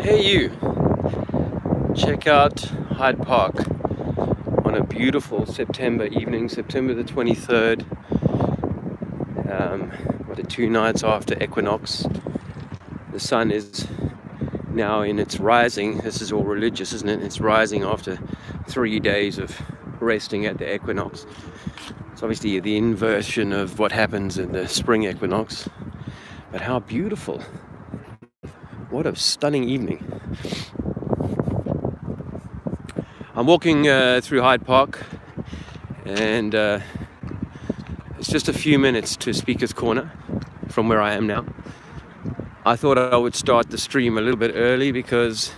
Hey you, check out Hyde Park on a beautiful September evening, September the 23rd, the 2 nights after equinox. The sun is now in its rising. This is all religious, isn't it? It's rising after 3 days of resting at the equinox. It's obviously the inversion of what happens in the spring equinox. But how beautiful. What a stunning evening. I'm walking through Hyde Park, and it's just a few minutes to Speaker's Corner from where I am now. I thought I would start the stream a little bit early because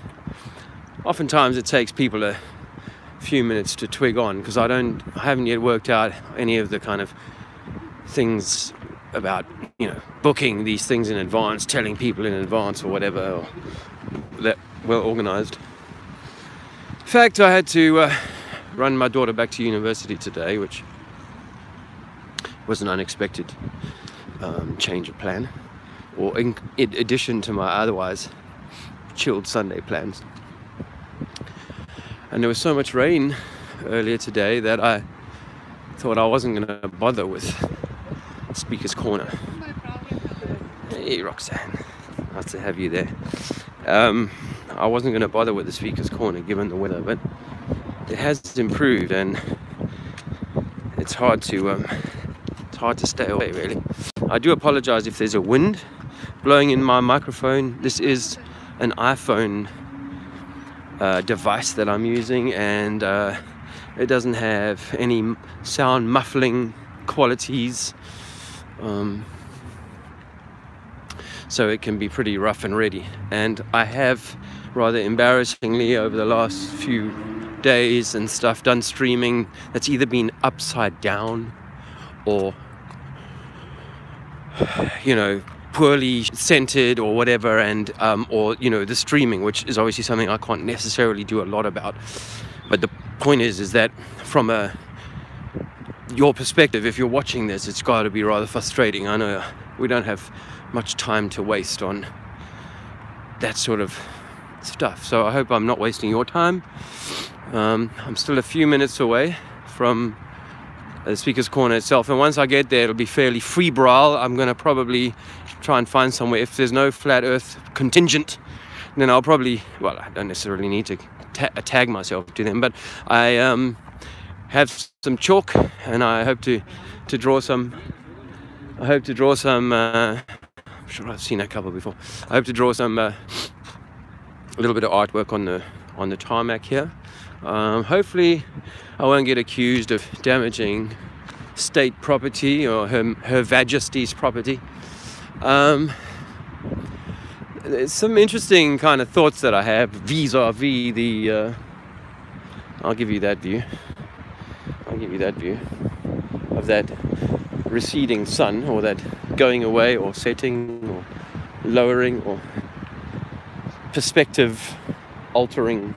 oftentimes it takes people a few minutes to twig on, because I haven't yet worked out any of the kind of things about, booking these things in advance, telling people in advance or whatever, or that well organized. In fact, I had to run my daughter back to university today, which was an unexpected change of plan, or in addition to my otherwise chilled Sunday plans. And there was so much rain earlier today that I thought I wasn't going to bother with Speaker's Corner. Hey Roxanne, nice to have you there. I wasn't going to bother with the Speaker's Corner given the weather, but it has improved, and it's hard to stay away really. I do apologize if there's a wind blowing in my microphone. This is an iPhone device that I'm using, and it doesn't have any sound muffling qualities, so it can be pretty rough and ready. And I have, rather embarrassingly, over the last few days and stuff, done streaming that's either been upside down or poorly centered or whatever, and or the streaming, which is obviously something I can't necessarily do a lot about. But the point is that from your perspective, if you're watching this, it's got to be rather frustrating. I know we don't have much time to waste on that sort of stuff, so I hope I'm not wasting your time. I'm still a few minutes away from the Speaker's Corner itself, and once I get there it'll be fairly febrile. I'm going to probably try and find somewhere. If there's no flat earth contingent, then I'll probably, I don't necessarily need to tag myself to them, but I have some chalk, and I hope to draw some. I'm sure I've seen a couple before. I hope to draw some a little bit of artwork on the tarmac here. Hopefully I won't get accused of damaging state property or Her Majesty's property. There's some interesting kind of thoughts that I have vis-a-vis the I'll give you that view of that receding sun, or that going away or setting or lowering or perspective altering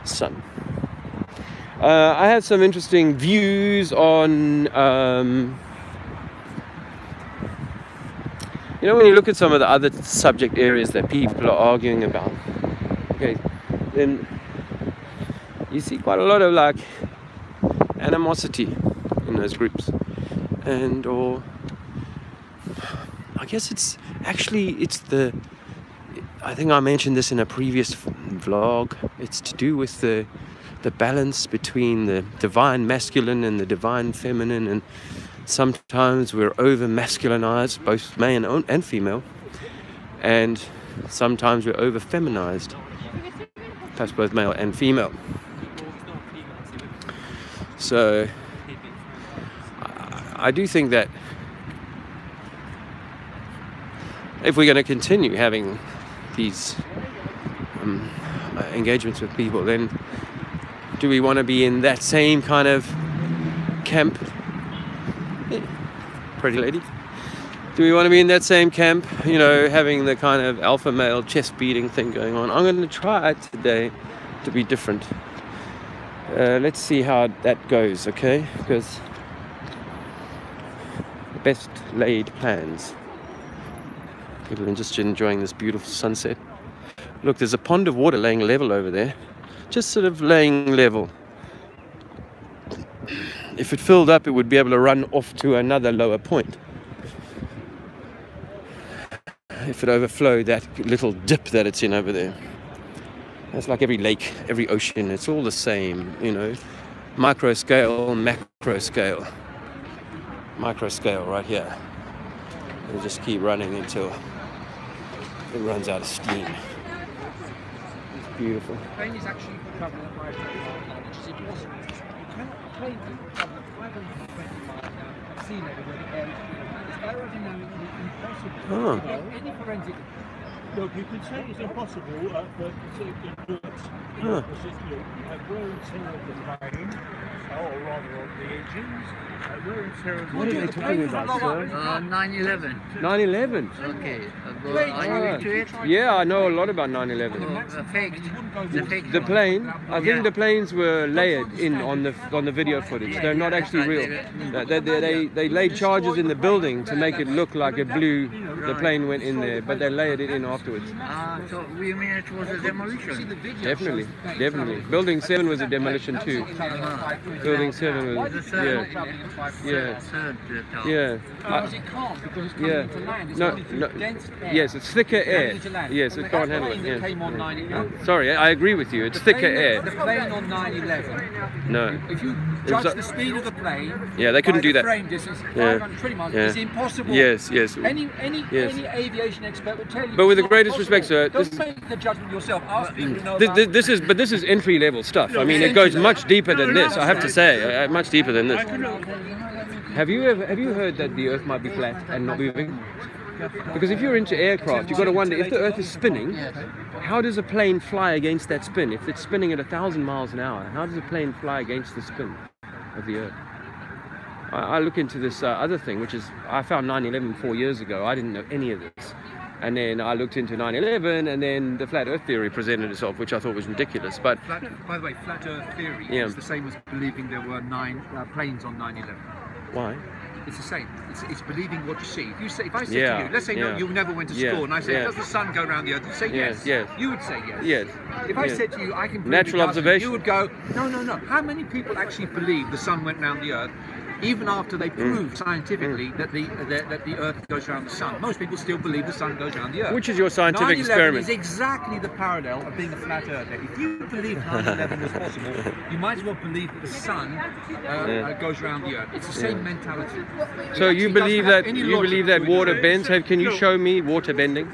sun. I have some interesting views on when you look at some of the other subject areas that people are arguing about, then you see quite a lot of animosity in those groups, or I guess it's I think I mentioned this in a previous vlog. It's to do with the balance between the divine masculine and the divine feminine, and sometimes we're over masculinized, both male and female, and sometimes we're over feminized, perhaps both male and female. So I do think that if we're going to continue having these engagements with people, then do we want to be in that same kind of camp? Pretty lady. Do we want to be in that same camp, having the kind of alpha male chest beating thing going on? I'm going to try today to be different. Let's see how that goes, okay? Because best laid plans. People are just enjoying this beautiful sunset. Look, there's a pond of water laying level over there. Just sort of laying level. If it filled up, it would be able to run off to another lower point. If it overflowed that little dip that it's in over there. It's like every lake, every ocean, it's all the same, you know. Micro scale, macro scale. Micro scale right here. It'll just keep running until it runs out of steam. It's beautiful. The plane is actually travelling at 520 miles an hour, which is impossible. You cannot plane travel at 520 miles an hour at sea level where the air is free. It's aerodynamically impossible. Oh. Any forensic. Look, you can say it's impossible, but it's endurance. Huh. Wear and tear of the plane, or rather of the engines, wear and tear of the What are they talking about, sir? 9/11. 9/11. Okay. Are you to it? Yeah, I know a lot about 9/11. Faked. The fake. The plane, I think the planes were layered in on the video footage. They're not actually real. They laid charges in the building to make it look like it blew. The plane went in there, but they layered it in afterwards. So you mean it was a demolition? Definitely, definitely. Building 7 was a demolition too. Building 7 was, yeah. Yeah. Because it can't, because it's coming Yeah. into land. It's No, coming through no. dense air. Yes, it's thicker air. Coming to land. Yes, it And can't the handle it. plane that Yeah. came on 9/11. Sorry, I agree with you. It's thicker The air. plane on 9/11, No. if you was judge a- the speed of the plane, Yeah, they couldn't by do the that. frame distance, Yeah. 520 miles, Yeah. it's impossible. Yes, yes. Any Yes. aviation expert would tell you. But with it's the not greatest possible. respect, sir, Don't this- make the judgment yourself. Ask people who know about This is entry level stuff. I mean, it goes much deeper than this. I have to say, much deeper than this. Have you heard that the Earth might be flat and not moving? Because if you're into aircraft, you've got to wonder if the Earth is spinning, how does a plane fly against that spin? If it's spinning at 1,000 miles an hour, how does a plane fly against the spin of the Earth? I look into this other thing, which is I found 9/11 4 years ago. I didn't know any of this. And then I looked into 9/11, and then the flat Earth theory presented itself, which I thought was ridiculous. But By the way, flat Earth theory Yeah. is the same as believing there were 9 planes on 9/11. why? It's the same. It's believing what you see. If I said Yeah, to you, let's say no, yeah. you never went to Yeah, school, and I said, yeah. does the sun go around the Earth? You'd say Yes, yes. yes. You would say yes. Yes. If I yes. said to you, I can prove Natural it doesn't, observation. you would go, no. How many people actually believe the sun went round the Earth, even after they proved scientifically that the Earth goes around the sun? Most people still believe the sun goes around the Earth. Which is your scientific 9/11 experiment? is exactly the parallel of being a flat earther. If you believe 9/11 was possible, you might as well believe that the sun goes around the Earth. It's the same mentality. So It you actually believe doesn't have that any you logic believe to that it. water bends? Can you show me water bending?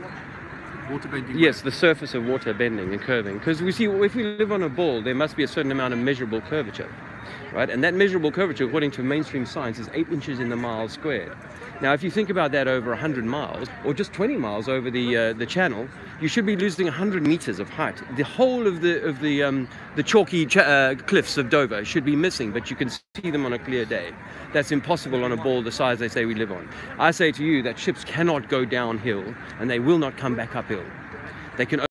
Water bending. Yes, the surface of water bending and curving. Because we see if we live on a ball, there must be a certain amount of measurable curvature, right? And that measurable curvature, according to mainstream science, is 8 inches in the mile squared. Now, if you think about that over 100 miles, or just 20 miles over the channel, you should be losing 100 meters of height. The whole of the chalky cliffs of Dover should be missing, but you can see them on a clear day. That's impossible on a ball the size they say we live on. I say to you that ships cannot go downhill, and they will not come back uphill. They can